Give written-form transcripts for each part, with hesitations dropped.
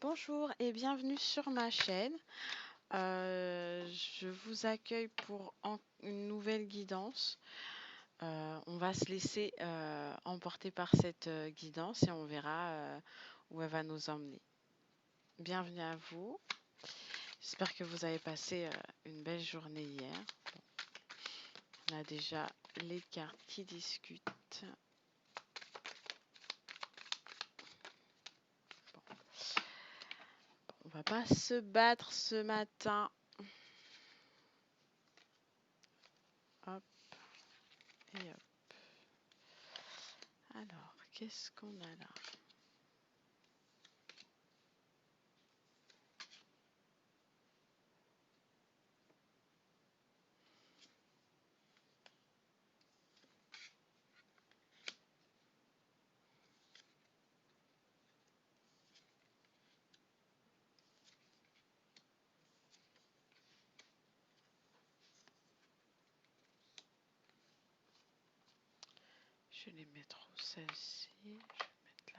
Bonjour et bienvenue sur ma chaîne. Je vous accueille pour une nouvelle guidance. On va se laisser emporter par cette guidance et on verra où elle va nous emmener. Bienvenue à vous. J'espère que vous avez passé une belle journée hier. Bon, on a déjà les cartes qui discutent. Bon. On va pas se battre ce matin. Hop et hop. Alors, qu'est-ce qu'on a là? Je vais les mettre où celle-ci? Je vais mettre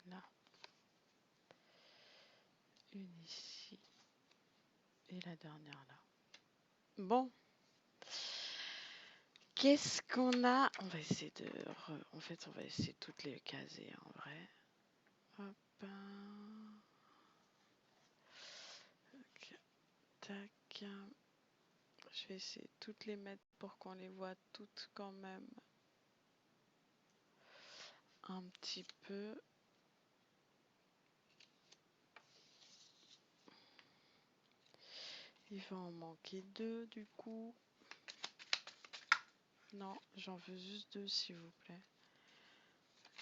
là, une ici et la dernière là. Bon, qu'est-ce qu'on a? On va essayer de... En fait, on va essayer de toutes les caser en vrai. Hop. Tac, tac. Je vais essayer de toutes les mettre pour qu'on les voit toutes quand même. Un petit peu. Il va en manquer deux du coup. Non, j'en veux juste deux s'il vous plaît.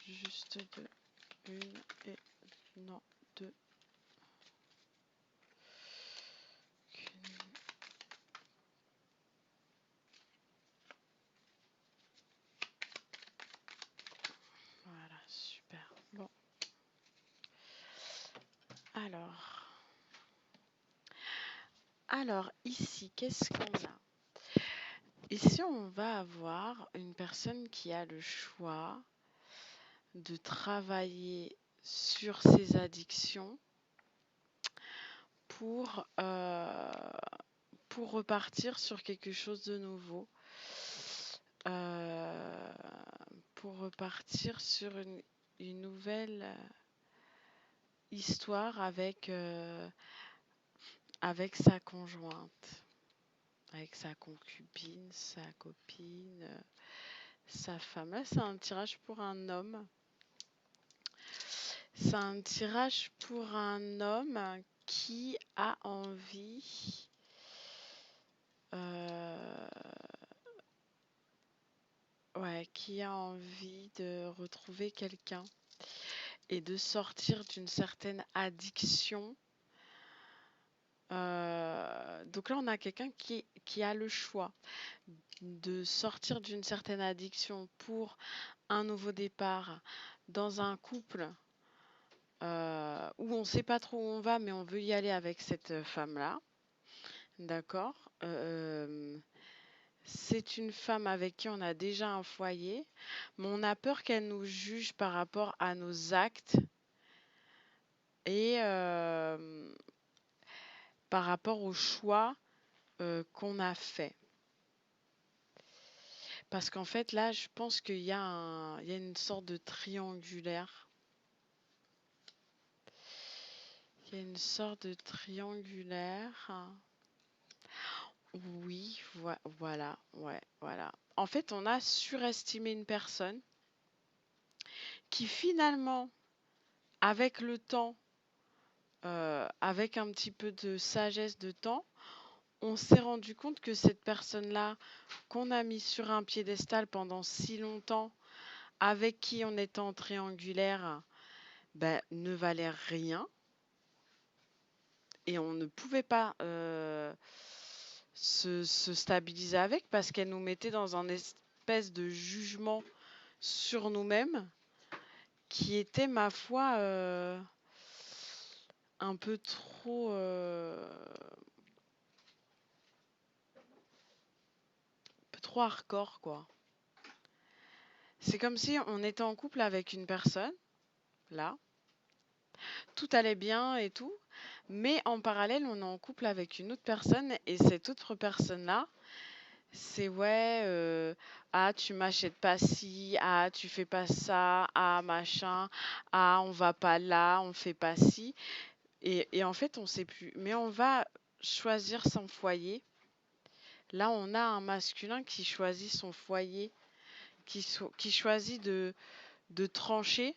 Juste deux. Une et... Non, deux. Voilà, super. Bon. Alors ici, qu'est-ce qu'on a? Ici, on va avoir une personne qui a le choix de travailler sur ses addictions pour repartir sur quelque chose de nouveau. Pour repartir sur une nouvelle histoire avec sa conjointe, avec sa concubine, sa copine, sa femme. Là, c'est un tirage pour un homme. C'est un tirage pour un homme qui a envie qui a envie de retrouver quelqu'un et de sortir d'une certaine addiction. Donc là, on a quelqu'un qui a le choix de sortir d'une certaine addiction pour un nouveau départ dans un couple où on ne sait pas trop où on va, mais on veut y aller avec cette femme-là. D'accord. C'est une femme avec qui on a déjà un foyer, mais on a peur qu'elle nous juge par rapport à nos actes et par rapport au choix qu'on a fait. Parce qu'en fait, là, je pense qu'il y a une sorte de triangulaire. Il y a une sorte de triangulaire. Oui, voilà, ouais, voilà. En fait, on a surestimé une personne qui finalement, avec le temps, avec un petit peu de sagesse de temps, on s'est rendu compte que cette personne-là, qu'on a mis sur un piédestal pendant si longtemps, avec qui on était en triangulaire, ben, ne valait rien. Et on ne pouvait pas se stabiliser avec parce qu'elle nous mettait dans un espèce de jugement sur nous-mêmes qui était, ma foi, un peu trop hardcore, quoi. C'est comme si on était en couple avec une personne, là, tout allait bien et tout. Mais en parallèle, on est en couple avec une autre personne et cette autre personne-là, c'est ouais, ah, tu m'achètes pas ci, ah, tu fais pas ça, ah, machin, ah, on va pas là, on fait pas ci. Et en fait, on sait plus. Mais on va choisir son foyer. Là, on a un masculin qui choisit son foyer, qui choisit de trancher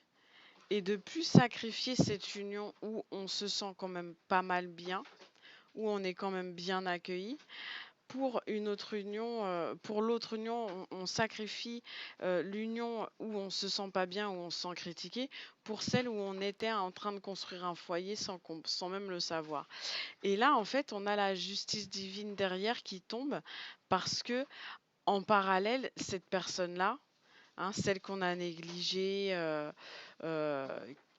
et de plus sacrifier cette union où on se sent quand même pas mal bien, où on est quand même bien accueilli. Pour une autre union, pour l'autre union, on sacrifie l'union où on se sent pas bien, où on se sent critiqué, pour celle où on était en train de construire un foyer sans même le savoir. Et là, en fait, on a la justice divine derrière qui tombe parce que en parallèle, cette personne-là, hein, celle qu'on a négligée, euh,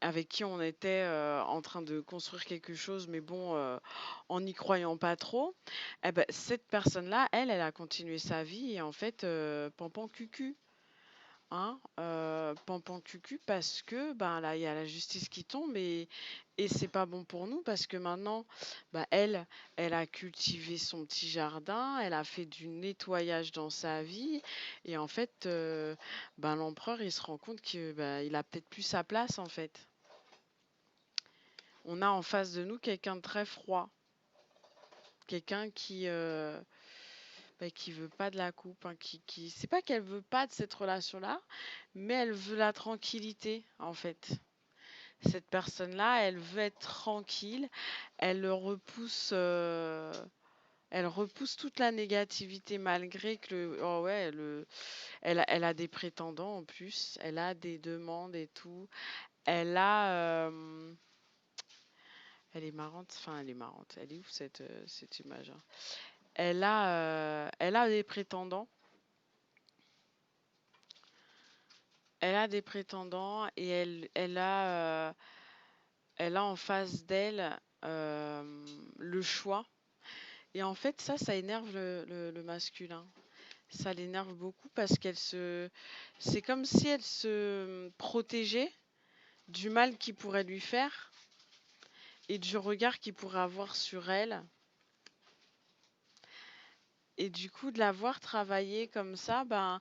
avec qui on était en train de construire quelque chose, mais bon, en n'y croyant pas trop, eh ben, cette personne-là, elle a continué sa vie et en fait, pampan cucu. Hein, pampan cucu parce que ben là il y a la justice qui tombe et c'est pas bon pour nous parce que maintenant bah, elle a cultivé son petit jardin, elle a fait du nettoyage dans sa vie et en fait ben, l'empereur il se rend compte que ben, il a peut-être plus sa place en fait. On a en face de nous quelqu'un de très froid, quelqu'un qui veut pas de la coupe, hein, c'est pas qu'elle veut pas de cette relation-là, mais elle veut la tranquillité en fait. Cette personne-là, elle veut être tranquille, elle elle repousse toute la négativité malgré que oh ouais, elle a des prétendants en plus, elle a des demandes et tout. Elle a, elle est marrante, enfin elle est marrante. Elle est où cette image, hein. Elle a des prétendants. Elle a des prétendants et elle a en face d'elle le choix. Et en fait, ça énerve le masculin. Ça l'énerve beaucoup parce c'est comme si elle se protégeait du mal qu'il pourrait lui faire et du regard qu'il pourrait avoir sur elle. Et du coup, de la voir travailler comme ça, ben,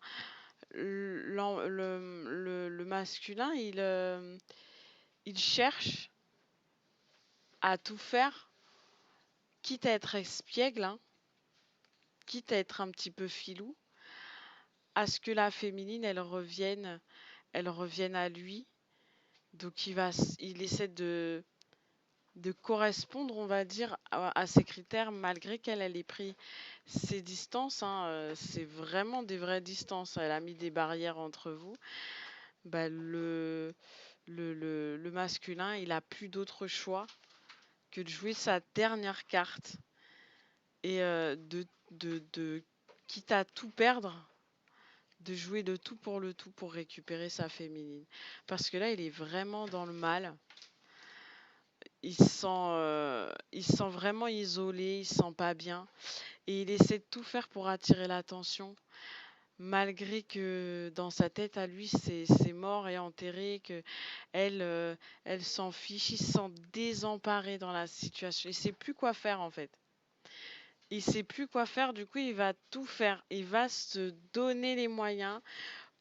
le masculin, il cherche à tout faire, quitte à être espiègle, hein, quitte à être un petit peu filou, à ce que la féminine, elle revienne à lui. Donc il essaie de correspondre, on va dire, à ces critères, malgré qu'elle elle ait pris ses distances, hein, c'est vraiment des vraies distances. Elle a mis des barrières entre vous. Bah, le masculin, il a plus d'autre choix que de jouer sa dernière carte et quitte à tout perdre, de jouer le tout pour le tout pour récupérer sa féminine. Parce que là, il est vraiment dans le mal. Il se sent vraiment isolé, il se sent pas bien. Et il essaie de tout faire pour attirer l'attention, malgré que dans sa tête à lui, c'est mort et enterré, que elle, elle s'en fiche, il se sent désemparé dans la situation. Il sait plus quoi faire en fait. Il sait plus quoi faire, du coup il va tout faire. Il va se donner les moyens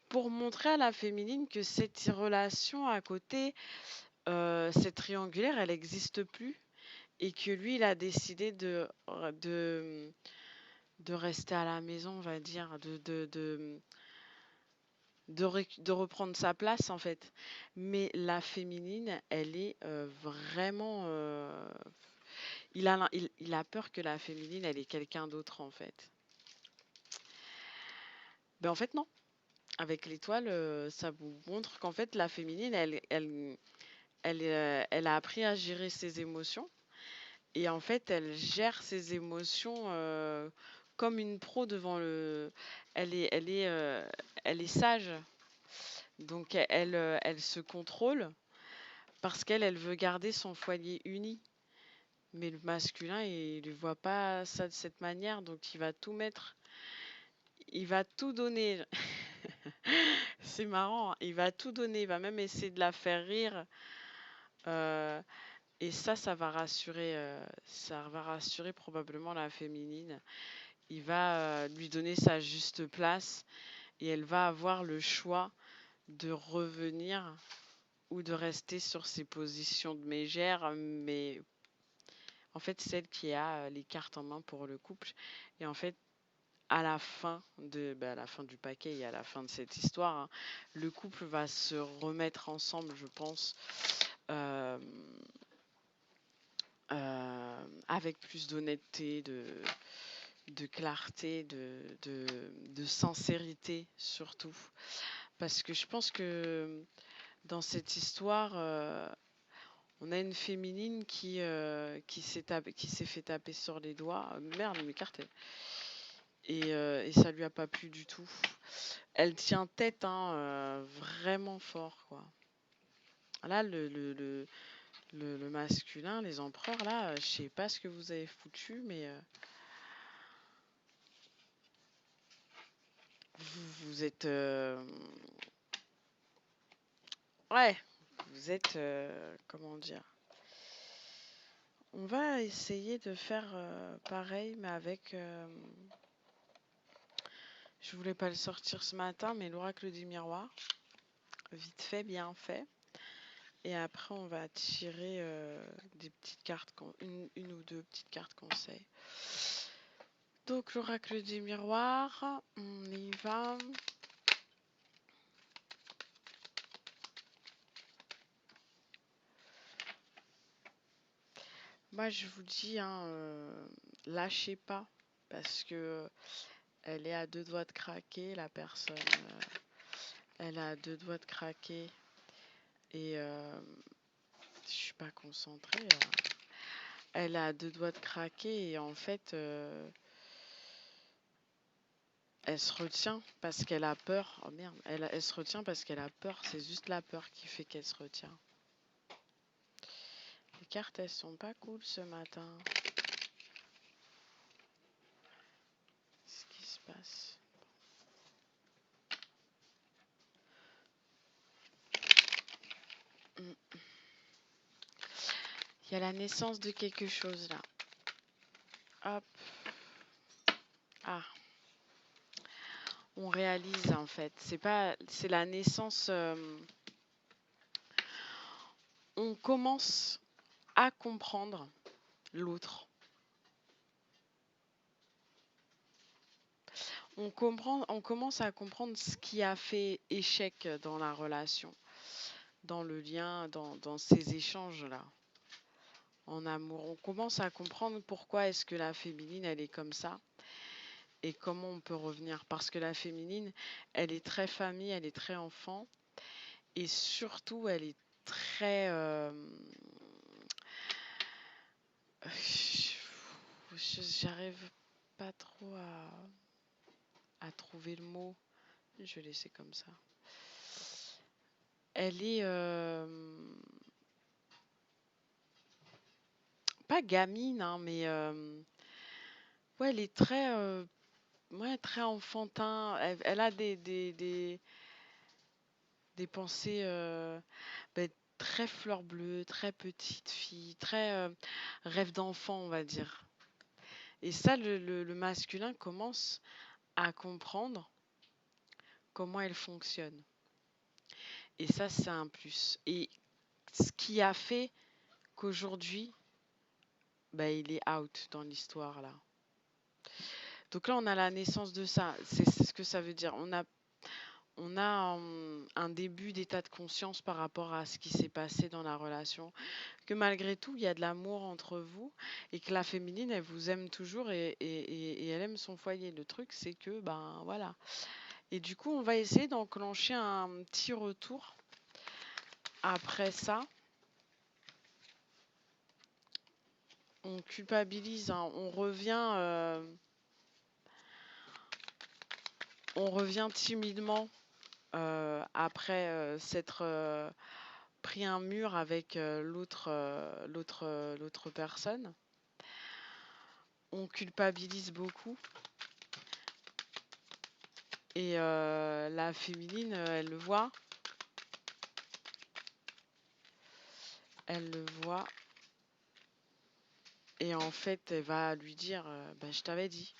pour montrer à la féminine que cette relation à côté, cette triangulaire, elle n'existe plus et que lui, il a décidé de rester à la maison, on va dire, de reprendre sa place en fait. Mais la féminine, elle est vraiment... il a peur que la féminine, elle est quelqu'un d'autre en fait. Ben en fait non. Avec l'étoile, ça vous montre qu'en fait la féminine, elle a appris à gérer ses émotions. Et en fait, elle gère ses émotions comme une pro devant le. Elle est, elle est, euh, elle est sage. Donc elle se contrôle parce elle veut garder son foyer uni. Mais le masculin, il ne voit pas ça de cette manière, donc il va tout mettre, il va tout donner. C'est marrant, hein. Il va tout donner, il va même essayer de la faire rire Euh, et ça va rassurer probablement la féminine. Il va lui donner sa juste place et elle va avoir le choix de revenir ou de rester sur ses positions de mégère, mais en fait, celle qui a les cartes en main pour le couple. Et en fait, à la fin du paquet et à la fin de cette histoire, hein, le couple va se remettre ensemble, je pense, euh, avec plus d'honnêteté, de clarté, de sincérité surtout. Parce que je pense que dans cette histoire, on a une féminine qui s'est fait taper sur les doigts. Merde, mes cartes. Et ça lui a pas plu du tout. Elle tient tête, hein, vraiment fort, quoi. Là, le masculin, les empereurs, là, je sais pas ce que vous avez foutu, mais vous êtes... ouais, vous êtes... comment dire? On va essayer de faire pareil, mais avec... je voulais pas le sortir ce matin, mais l'oracle des miroirs. Vite fait, bien fait. Et après, on va tirer des petites cartes, une ou deux petites cartes conseils. Donc, l'oracle des miroirs, on y va. Moi, je vous dis, hein, lâchez pas, parce que elle est à deux doigts de craquer, la personne. Elle a à deux doigts de craquer. Et je suis pas concentrée. Elle a à deux doigts de craquer et en fait, elle se retient parce qu'elle a peur. Oh merde, elle se retient parce qu'elle a peur. C'est juste la peur qui fait qu'elle se retient. Les cartes, elles sont pas cool ce matin. Qu'est-ce qui se passe? Hmm. Il y a la naissance de quelque chose là. Hop. Ah. On réalise en fait. C'est la naissance. On commence à comprendre l'autre. On commence à comprendre ce qui a fait échec dans la relation, dans le lien, dans ces échanges-là, en amour. On commence à comprendre pourquoi est-ce que la féminine, elle est comme ça et comment on peut revenir. Parce que la féminine, elle est très famille, elle est très enfant et surtout, elle est très... j'arrive pas trop à trouver le mot. Je vais laisser comme ça. Elle est pas gamine, hein, mais ouais, elle est très, ouais, très enfantin. Elle a des pensées ben, très fleur bleue, très petite fille, très rêve d'enfant, on va dire. Et ça, le masculin commence à comprendre comment elle fonctionne. Et ça, c'est un plus. Et ce qui a fait qu'aujourd'hui, bah, il est out dans l'histoire là. Donc là, on a la naissance de ça. C'est ce que ça veut dire. On a un début d'état de conscience par rapport à ce qui s'est passé dans la relation. Que malgré tout, il y a de l'amour entre vous et que la féminine, elle vous aime toujours et elle aime son foyer. Le truc, c'est que, ben voilà. Et du coup, on va essayer d'enclencher un petit retour après ça. On culpabilise, hein. On revient timidement après s'être pris un mur avec l'autre personne. On culpabilise beaucoup et la féminine, elle le voit. elle le voit et en fait, elle va lui dire, bah, je t'avais dit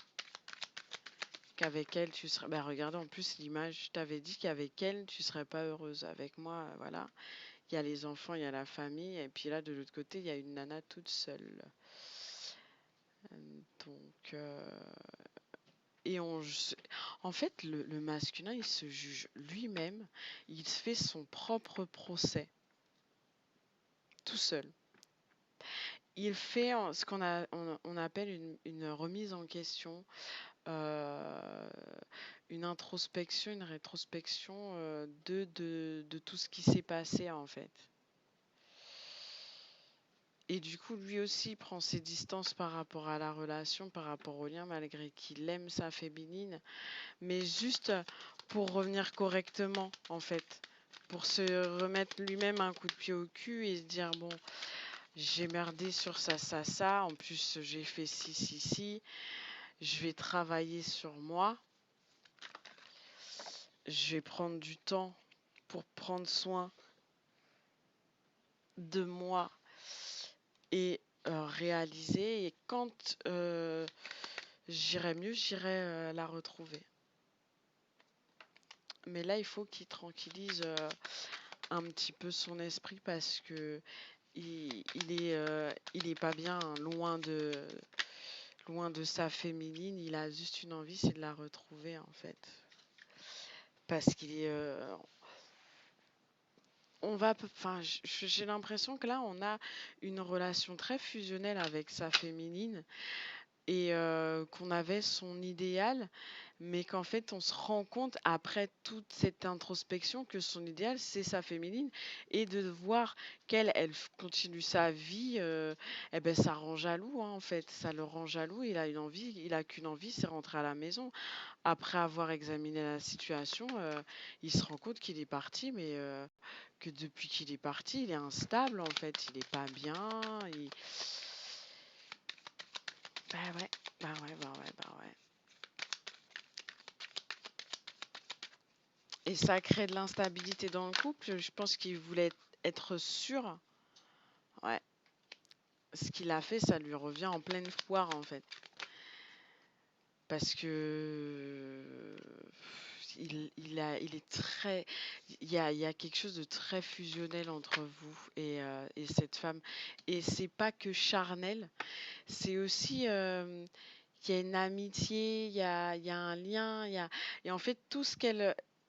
qu'avec elle, tu serais... Bah, regardez en plus l'image, je t'avais dit qu'avec elle, tu serais pas heureuse. Avec moi, voilà. Il y a les enfants, il y a la famille, et puis là, de l'autre côté, il y a une nana toute seule. Donc, et en fait, le masculin, il se juge lui-même, il fait son propre procès, tout seul. Il fait ce on appelle une remise en question, euh, une introspection, une rétrospection de tout ce qui s'est passé en fait. Et du coup, lui aussi prend ses distances par rapport à la relation, par rapport au lien, malgré qu'il aime sa féminine, mais juste pour revenir correctement, en fait, pour se remettre lui-même un coup de pied au cul et se dire, bon, j'ai merdé sur ça, ça, ça, en plus j'ai fait ci, ci, ci, je vais travailler sur moi, je vais prendre du temps pour prendre soin de moi et réaliser, et quand j'irai mieux, j'irai la retrouver. Mais là, il faut qu'il tranquillise un petit peu son esprit parce que il est pas bien, hein, loin de sa féminine. Il a juste une envie, c'est de la retrouver en fait. Parce qu'il est, enfin, j'ai l'impression que là, on a une relation très fusionnelle avec sa féminine et qu'on avait son idéal, mais qu'en fait, on se rend compte après toute cette introspection que son idéal, c'est sa féminine, et de voir qu'elle continue sa vie, eh ben, ça rend jaloux, hein, en fait, ça le rend jaloux. Il a qu'une envie, c'est rentrer à la maison. Après avoir examiné la situation, il se rend compte qu'il est parti, mais que depuis qu'il est parti, il est instable, en fait, il est pas bien. Bah ouais, bah ouais. Et ça crée de l'instabilité dans le couple. Je pense qu'il voulait être sûr. Ouais. Ce qu'il a fait, ça lui revient en pleine foire, en fait. Parce que il est très, il y a quelque chose de très fusionnel entre vous et cette femme. Et c'est pas que charnel, c'est aussi qu'il y a une amitié, il y a un lien, et en fait tout ce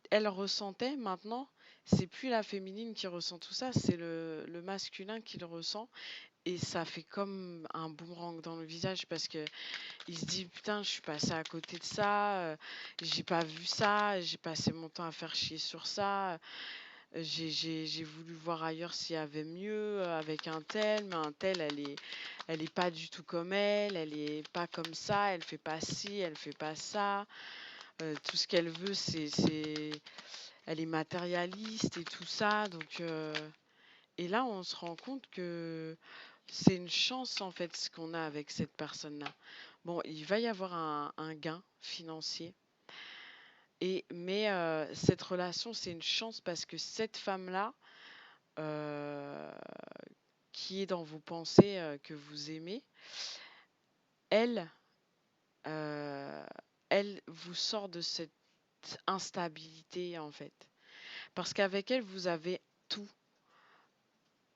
elle ressentait maintenant, c'est plus la féminine qui ressent tout ça, c'est le masculin qui le ressent. Et ça fait comme un boomerang dans le visage parce que il se dit putain, je suis passé à côté de ça, j'ai pas vu ça, j'ai passé mon temps à faire chier sur ça, j'ai voulu voir ailleurs s'il y avait mieux avec un tel, mais un tel, elle est pas du tout comme elle est pas comme ça, elle fait pas ci, elle fait pas ça, tout ce qu'elle veut, elle est matérialiste et tout ça, donc et là on se rend compte que c'est une chance en fait ce qu'on a avec cette personne-là. Bon, il va y avoir un gain financier, mais cette relation, c'est une chance parce que cette femme-là, euh, qui est dans vos pensées, que vous aimez, elle, euh, elle vous sort de cette instabilité en fait. Parce qu'avec elle, tout.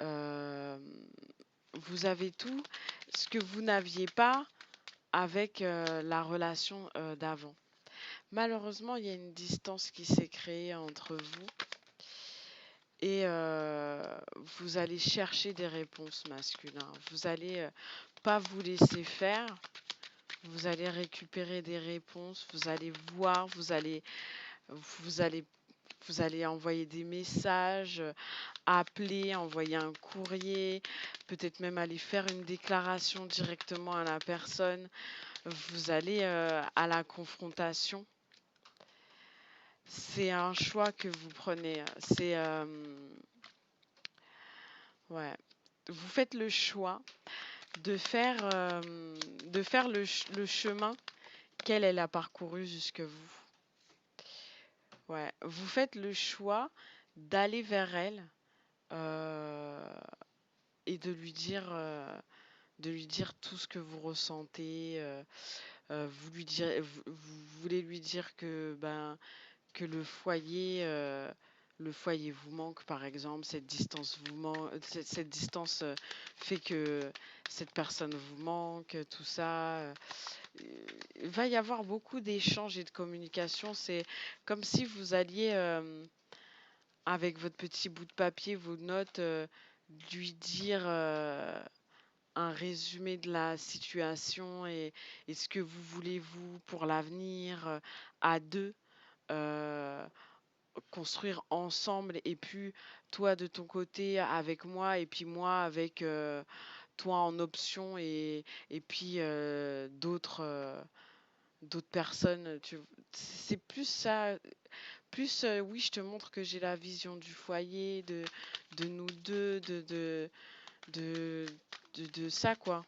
Euh, vous avez tout ce que vous n'aviez pas avec la relation d'avant. Malheureusement, il y a une distance qui s'est créée entre vous et vous allez chercher des réponses masculines. Vous allez pas vous laisser faire. Vous allez récupérer des réponses. Vous allez voir. Vous allez, vous allez envoyer des messages, appeler, envoyer un courrier, peut-être même aller faire une déclaration directement à la personne. Vous allez à la confrontation. C'est un choix que vous prenez. Ouais. Vous faites le choix de faire le chemin qu'elle elle a parcouru jusque vous. Ouais. Vous faites le choix d'aller vers elle, euh, et de lui dire tout ce que vous ressentez. Vous voulez lui dire que ben que le foyer vous manque, par exemple, cette distance vous manque, cette distance fait que cette personne vous manque, tout ça. Il va y avoir beaucoup d'échanges et de communication. C'est comme si vous alliez, avec votre petit bout de papier, vos notes, lui dire un résumé de la situation et ce que vous voulez, vous, pour l'avenir, à deux. euh, Construire ensemble et puis toi de ton côté avec moi et puis moi avec toi en option et puis d'autres personnes c'est plus ça plus oui je te montre que j'ai la vision du foyer de nous deux de, de ça quoi,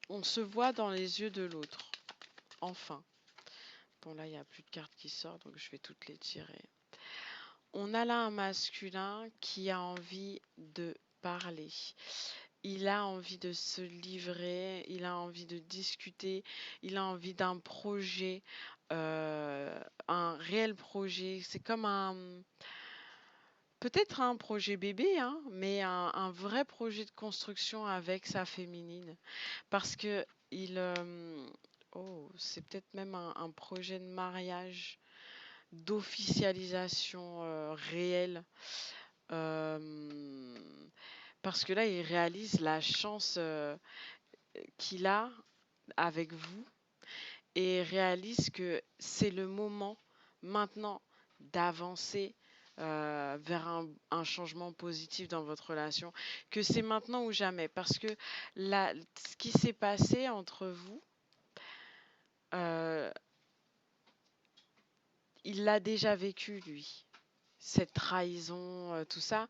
on se voit dans les yeux de l'autre enfin. Bon là il n'y a plus de cartes qui sortent donc je vais toutes les tirer. On a là un masculin qui a envie de parler. Il a envie de se livrer, il a envie de discuter, il a envie d'un projet, un réel projet. C'est comme peut-être un projet bébé, hein, mais un vrai projet de construction avec sa féminine. Parce que oh, c'est peut-être même un projet de mariage, d'officialisation réelle. Euh, Parce que là, il réalise la chance qu'il a avec vous et réalise que c'est le moment maintenant d'avancer vers un changement positif dans votre relation, que c'est maintenant ou jamais. Parce que ce qui s'est passé entre vous, euh, il l'a déjà vécu, lui. Cette trahison, tout ça.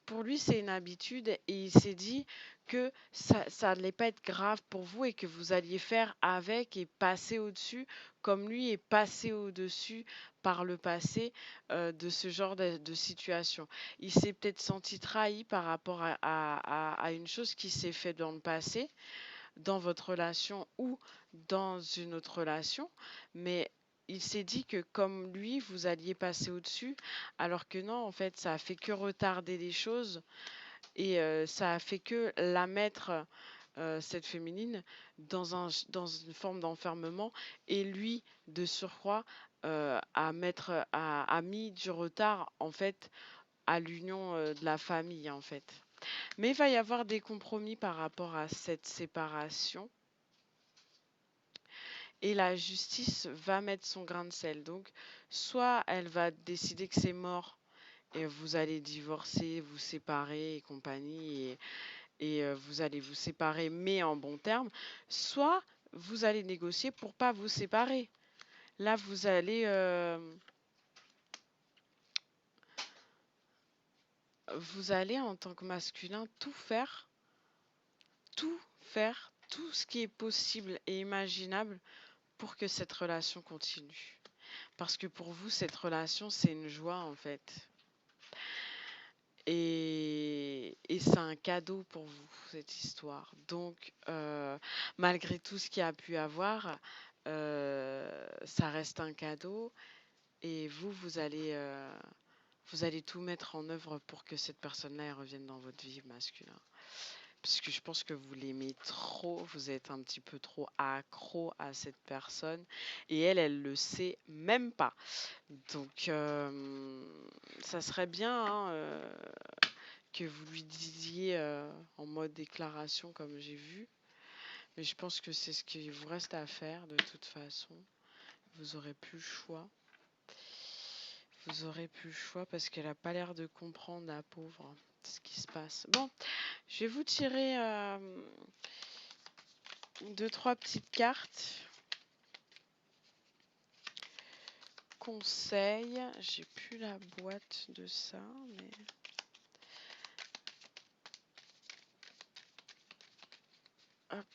Pour lui, c'est une habitude et il s'est dit que ça n'allait pas être grave pour vous et que vous alliez faire avec et passer au-dessus, comme lui est passé au-dessus par le passé de ce genre de situation. Il s'est peut-être senti trahi par rapport à une chose qui s'est faite dans le passé, dans votre relation ou dans une autre relation, mais il s'est dit que comme lui, vous alliez passer au-dessus, alors que non, en fait, ça a fait que retarder les choses et ça a fait que la mettre, cette féminine, dans une forme d'enfermement et lui, de surcroît, a mis du retard, en fait, à l'union de la famille, en fait. Mais il va y avoir des compromis par rapport à cette séparation et la justice va mettre son grain de sel. Donc, soit elle va décider que c'est mort et vous allez divorcer, vous séparer et compagnie, et vous allez vous séparer mais en bon terme, soit vous allez négocier pour pas vous séparer. Là, vous allez en tant que masculin tout ce qui est possible et imaginable pour que cette relation continue. Parce que pour vous, cette relation, c'est une joie en fait. Et c'est un cadeau pour vous, cette histoire. Donc, malgré tout ce qu'il y a pu avoir, ça reste un cadeau. Et vous allez tout mettre en œuvre pour que cette personne-là elle revienne dans votre vie masculin. Parce que je pense que vous l'aimez trop, vous êtes un petit peu trop accro à cette personne. Et elle le sait même pas. Donc, ça serait bien hein, que vous lui disiez en mode déclaration comme j'ai vu. Mais je pense que c'est ce qu'il vous reste à faire de toute façon. Vous aurez plus le choix. Vous aurez plus le choix parce qu'elle a pas l'air de comprendre, la pauvre, ce qui se passe. Bon, je vais vous tirer deux, trois petites cartes. Conseil. J'ai plus la boîte de ça, mais... Hop.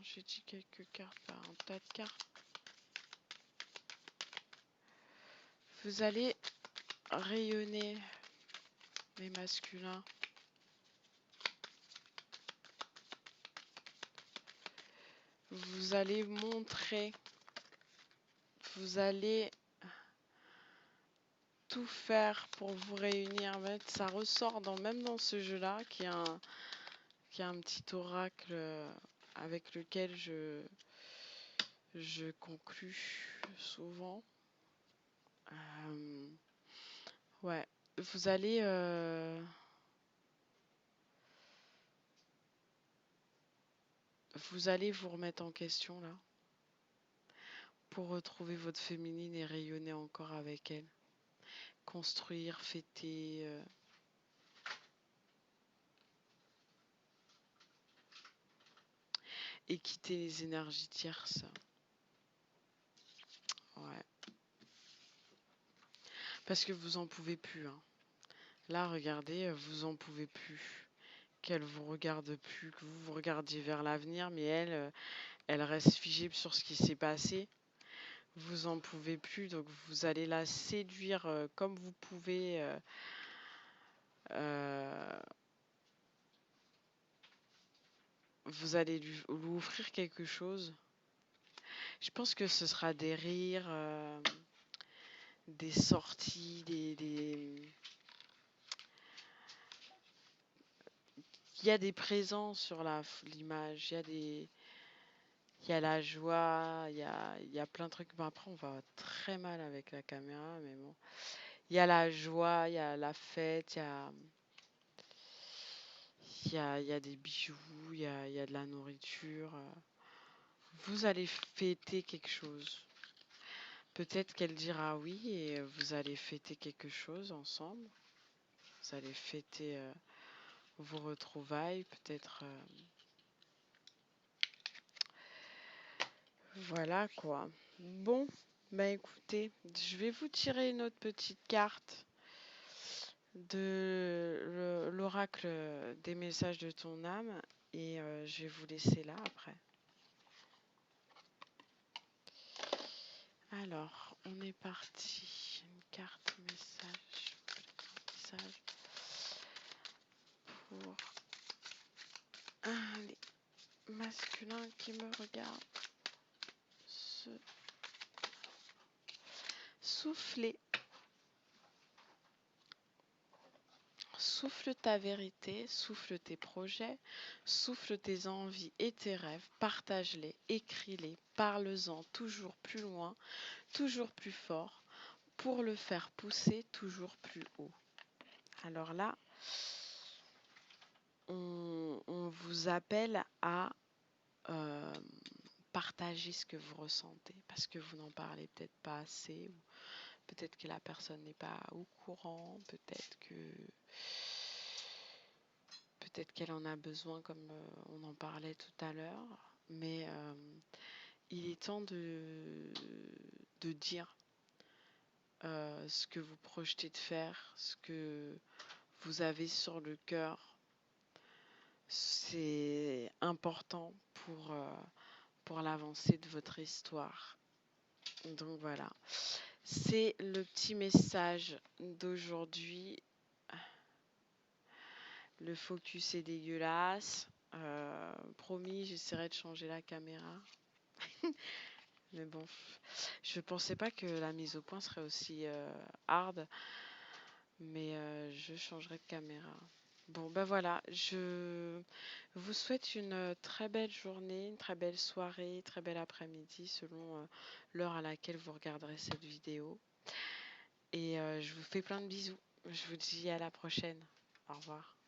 j'ai dit quelques cartes, pas un tas de cartes. Vous allez rayonner, mes masculins. Vous allez montrer, vous allez tout faire pour vous réunir. En fait, ça ressort même dans ce jeu-là, qui est un petit oracle avec lequel je conclus souvent. Ouais, vous allez vous remettre en question là pour retrouver votre féminine et rayonner encore avec elle. Construire, fêter. Et quitter les énergies tierces. Ouais. Parce que vous en pouvez plus. Hein. Là, regardez, vous en pouvez plus. Qu'elle vous regarde plus, que vous regardiez vers l'avenir, mais elle reste figée sur ce qui s'est passé. Vous en pouvez plus, donc vous allez la séduire comme vous pouvez. Vous allez lui offrir quelque chose. Je pense que ce sera des rires, des sorties, il y a des présents sur l'image, il y a la joie, il y a plein de trucs. Bon, après, on va très mal avec la caméra, mais bon. Il y a la joie, il y a la fête, il y a des bijoux, il y a de la nourriture. Vous allez fêter quelque chose. Peut-être qu'elle dira oui et vous allez fêter quelque chose ensemble. Vous allez fêter vos retrouvailles, peut-être. Voilà quoi. Bon, bah écoutez, je vais vous tirer une autre petite carte de l'oracle des messages de ton âme et je vais vous laisser là après. Alors, on est parti. Une carte message pour les masculins qui me regardent. Souffler. Souffle ta vérité, souffle tes projets, souffle tes envies et tes rêves, partage-les, écris-les, parle-en toujours plus loin, toujours plus fort, pour le faire pousser toujours plus haut. Alors là, on vous appelle à partager ce que vous ressentez, parce que vous n'en parlez peut-être pas assez, ou peut-être que la personne n'est pas au courant, peut-être qu'elle en a besoin comme on en parlait tout à l'heure, mais il est temps de dire ce que vous projetez de faire, ce que vous avez sur le cœur. C'est important pour l'avancée de votre histoire. Donc voilà, c'est le petit message d'aujourd'hui. Le focus est dégueulasse. Promis, j'essaierai de changer la caméra. Mais bon, je pensais pas que la mise au point serait aussi hard. Mais je changerai de caméra. Bon, ben voilà, je vous souhaite une très belle journée, une très belle soirée, très bel après-midi selon l'heure à laquelle vous regarderez cette vidéo. Et je vous fais plein de bisous. Je vous dis à la prochaine. Au revoir.